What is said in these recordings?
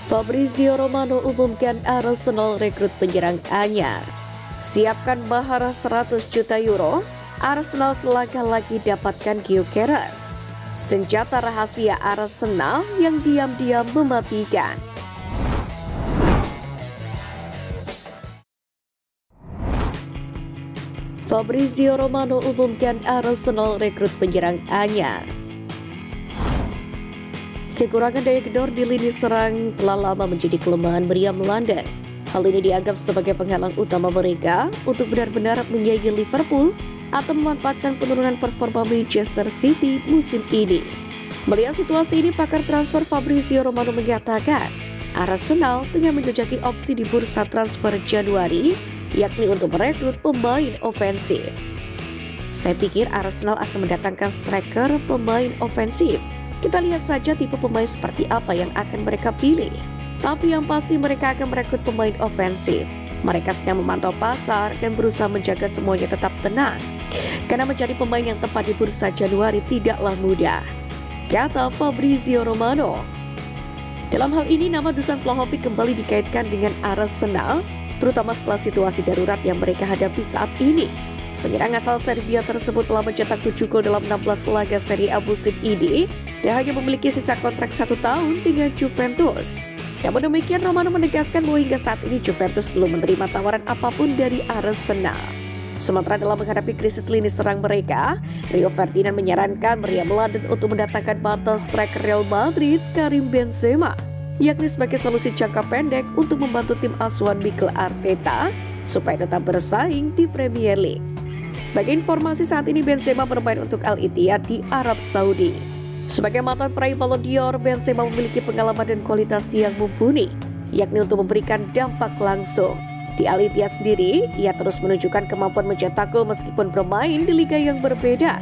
Fabrizio Romano umumkan Arsenal rekrut penyerang anyar. Siapkan mahar 100 juta euro, Arsenal selangkah lagi dapatkan Gyökeres. Senjata rahasia Arsenal yang diam-diam mematikan. Fabrizio Romano umumkan Arsenal rekrut penyerang anyar. Kekurangan daya gedor di lini serang telah lama menjadi kelemahan meriam London. Hal ini dianggap sebagai penghalang utama mereka untuk benar-benar menyaingi Liverpool atau memanfaatkan penurunan performa Manchester City musim ini. Melihat situasi ini, pakar transfer Fabrizio Romano mengatakan Arsenal tengah menjajaki opsi di bursa transfer Januari, yakni untuk merekrut pemain ofensif. Saya pikir Arsenal akan mendatangkan striker pemain ofensif. Kita lihat saja tipe pemain seperti apa yang akan mereka pilih. Tapi yang pasti mereka akan merekrut pemain ofensif. Mereka sedang memantau pasar dan berusaha menjaga semuanya tetap tenang. Karena mencari pemain yang tepat di bursa Januari tidaklah mudah, kata Fabrizio Romano. Dalam hal ini, nama Dusan Vlahovic kembali dikaitkan dengan Arsenal, terutama setelah situasi darurat yang mereka hadapi saat ini. Penyerang asal Serbia tersebut telah mencetak 7 gol dalam 16 laga Serie A musim ini dan hanya memiliki sisa kontrak 1 tahun dengan Juventus. Namun demikian, Romano menegaskan bahwa hingga saat ini Juventus belum menerima tawaran apapun dari Arsenal. Sementara dalam menghadapi krisis lini serang mereka, Rio Ferdinand menyarankan meriam London untuk mendatangkan mantan striker Real Madrid Karim Benzema, yakni sebagai solusi jangka pendek untuk membantu tim asuhan Mikel Arteta supaya tetap bersaing di Premier League. Sebagai informasi, saat ini Benzema bermain untuk Al Ittihad di Arab Saudi. Sebagai mantan peraih Ballon d'Or, Benzema memiliki pengalaman dan kualitas yang mumpuni, yakni untuk memberikan dampak langsung. Di Al Ittihad sendiri, ia terus menunjukkan kemampuan mencetak gol meskipun bermain di liga yang berbeda.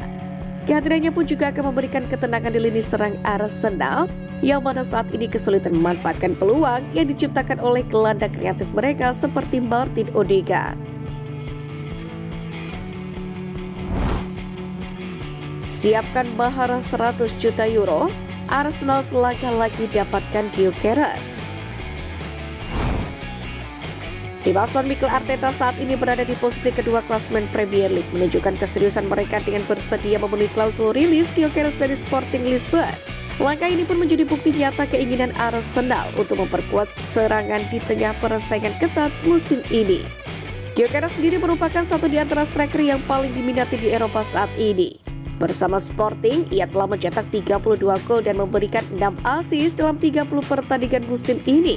Kehadirannya pun juga akan memberikan ketenangan di lini serang Arsenal, yang mana saat ini kesulitan memanfaatkan peluang yang diciptakan oleh gelandang kreatif mereka seperti Martin Odegaard. Siapkan mahar 100 juta euro, Arsenal selangkah lagi dapatkan Gyökeres. Tim asuhan Mikel Arteta saat ini berada di posisi kedua klasemen Premier League, menunjukkan keseriusan mereka dengan bersedia memenuhi klausul rilis Gyökeres dari Sporting Lisbon. Langkah ini pun menjadi bukti nyata keinginan Arsenal untuk memperkuat serangan di tengah persaingan ketat musim ini. Gyökeres sendiri merupakan satu di antara striker yang paling diminati di Eropa saat ini. Bersama Sporting, ia telah mencetak 32 gol dan memberikan 6 assist dalam 30 pertandingan musim ini.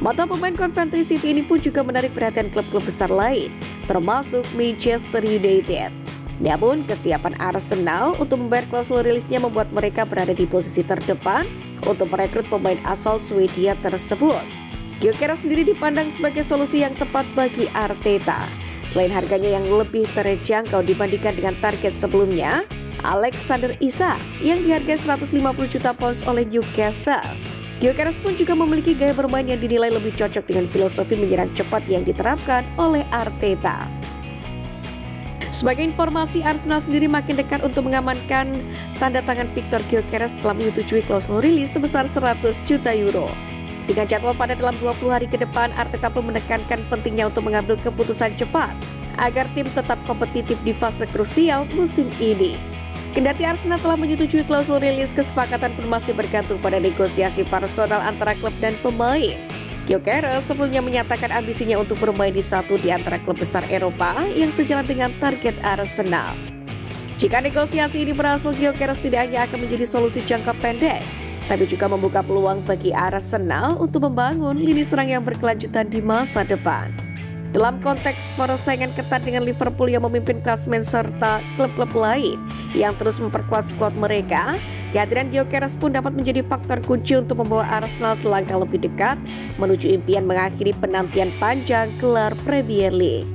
Mantan pemain Coventry City ini pun juga menarik perhatian klub-klub besar lain, termasuk Manchester United. Namun, kesiapan Arsenal untuk membayar klausul rilisnya membuat mereka berada di posisi terdepan untuk merekrut pemain asal Swedia tersebut. Gyökeres sendiri dipandang sebagai solusi yang tepat bagi Arteta. Selain harganya yang lebih terjangkau dibandingkan dengan target sebelumnya, Alexander Isak yang dihargai 150 juta pounds oleh Newcastle. Gyökeres pun juga memiliki gaya bermain yang dinilai lebih cocok dengan filosofi menyerang cepat yang diterapkan oleh Arteta. Sebagai informasi, Arsenal sendiri makin dekat untuk mengamankan tanda tangan Victor Gyökeres setelah menyetujui klausul rilis sebesar 100 juta euro. Dengan jadwal pada dalam 20 hari ke depan, Arteta pun menekankan pentingnya untuk mengambil keputusan cepat agar tim tetap kompetitif di fase krusial musim ini. Kendati Arsenal telah menyetujui klausul rilis, kesepakatan pun masih bergantung pada negosiasi personal antara klub dan pemain. Gyökeres sebelumnya menyatakan ambisinya untuk bermain di satu di antara klub besar Eropa yang sejalan dengan target Arsenal. Jika negosiasi ini berhasil, Gyökeres tidak hanya akan menjadi solusi jangka pendek, tapi juga membuka peluang bagi Arsenal untuk membangun lini serang yang berkelanjutan di masa depan. Dalam konteks persaingan ketat dengan Liverpool yang memimpin klasemen serta klub-klub lain yang terus memperkuat skuad mereka, kehadiran Gyökeres pun dapat menjadi faktor kunci untuk membawa Arsenal selangkah lebih dekat menuju impian mengakhiri penantian panjang gelar Premier League.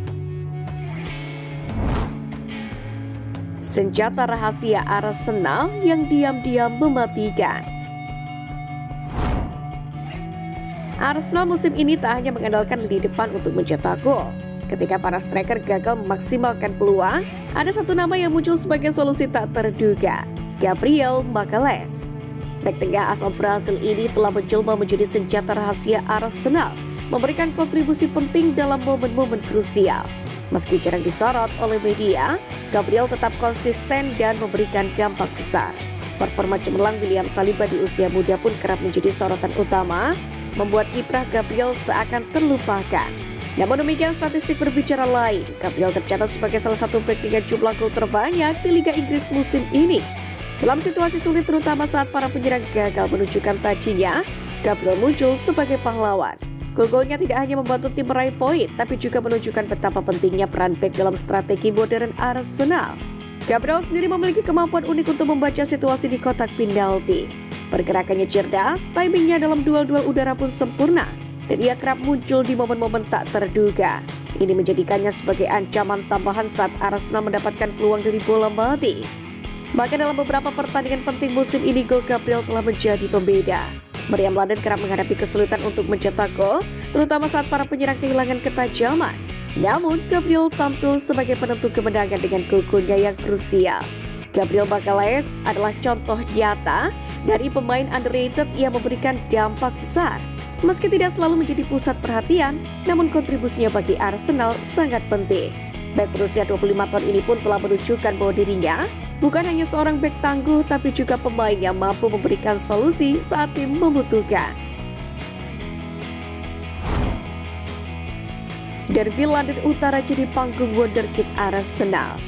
Senjata rahasia Arsenal yang diam-diam mematikan. Arsenal musim ini tak hanya mengandalkan lini depan untuk mencetak gol. Ketika para striker gagal memaksimalkan peluang, ada satu nama yang muncul sebagai solusi tak terduga, Gabriel Magalhaes. Bek tengah asal Brasil ini telah menjelma menjadi senjata rahasia Arsenal, memberikan kontribusi penting dalam momen-momen krusial. Meski jarang disorot oleh media, Gabriel tetap konsisten dan memberikan dampak besar. Performa cemerlang William Saliba di usia muda pun kerap menjadi sorotan utama, membuat kiprah Gabriel seakan terlupakan. Namun demikian, statistik berbicara lain. Gabriel tercatat sebagai salah satu bek dengan jumlah gol terbanyak di Liga Inggris musim ini. Dalam situasi sulit terutama saat para penyerang gagal menunjukkan tajinya, Gabriel muncul sebagai pahlawan. Gol-golnya tidak hanya membantu tim meraih poin, tapi juga menunjukkan betapa pentingnya peran bek dalam strategi modern Arsenal. Gabriel sendiri memiliki kemampuan unik untuk membaca situasi di kotak penalti. Pergerakannya cerdas, timingnya dalam duel-duel udara pun sempurna, dan ia kerap muncul di momen-momen tak terduga. Ini menjadikannya sebagai ancaman tambahan saat Arsenal mendapatkan peluang dari bola mati. Bahkan dalam beberapa pertandingan penting musim ini, gol Gabriel telah menjadi pembeda. Meriam London kerap menghadapi kesulitan untuk mencetak gol, terutama saat para penyerang kehilangan ketajaman. Namun, Gabriel tampil sebagai penentu kemenangan dengan gol-golnya yang krusial. Gabriel Magalhaes adalah contoh nyata dari pemain underrated yang memberikan dampak besar. Meski tidak selalu menjadi pusat perhatian, namun kontribusinya bagi Arsenal sangat penting. Bek berusia 25 tahun ini pun telah menunjukkan bahwa dirinya bukan hanya seorang bek tangguh, tapi juga pemain yang mampu memberikan solusi saat tim membutuhkan. Derby London Utara jadi panggung wonderkid Arsenal.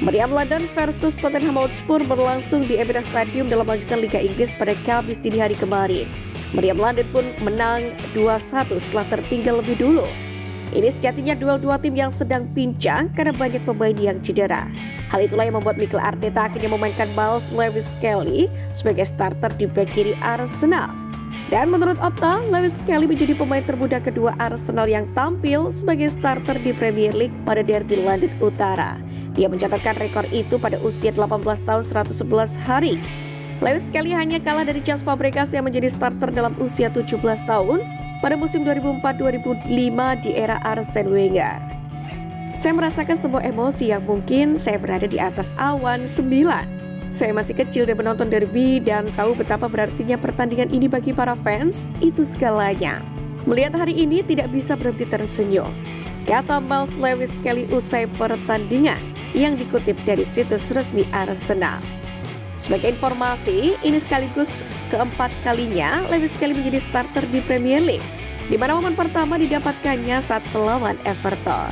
Meriam London versus Tottenham Hotspur berlangsung di Emirates Stadium dalam lanjutan Liga Inggris pada Kamis dini hari kemarin. Meriam London pun menang 2-1 setelah tertinggal lebih dulu. Ini sejatinya duel dua tim yang sedang pincang karena banyak pemain yang cedera. Hal itulah yang membuat Mikel Arteta akhirnya memainkan Miles Lewis-Skelly sebagai starter di bek kiri Arsenal. Dan menurut Opta, Lewis-Skelly menjadi pemain termuda kedua Arsenal yang tampil sebagai starter di Premier League pada Derby London Utara. Dia mencatatkan rekor itu pada usia 18 tahun 111 hari. Lewis-Skelly hanya kalah dari Cesc Fabregas yang menjadi starter dalam usia 17 tahun pada musim 2004-2005 di era Arsene Wenger. Saya merasakan sebuah emosi yang mungkin saya berada di atas awan 9. Saya masih kecil dan menonton derby dan tahu betapa berartinya pertandingan ini bagi para fans, itu segalanya. Melihat hari ini tidak bisa berhenti tersenyum, kata Miles Lewis-Skelly usai pertandingan yang dikutip dari situs resmi Arsenal. Sebagai informasi, ini sekaligus keempat kalinya Lewis-Skelly menjadi starter di Premier League, di mana momen pertama didapatkannya saat melawan Everton.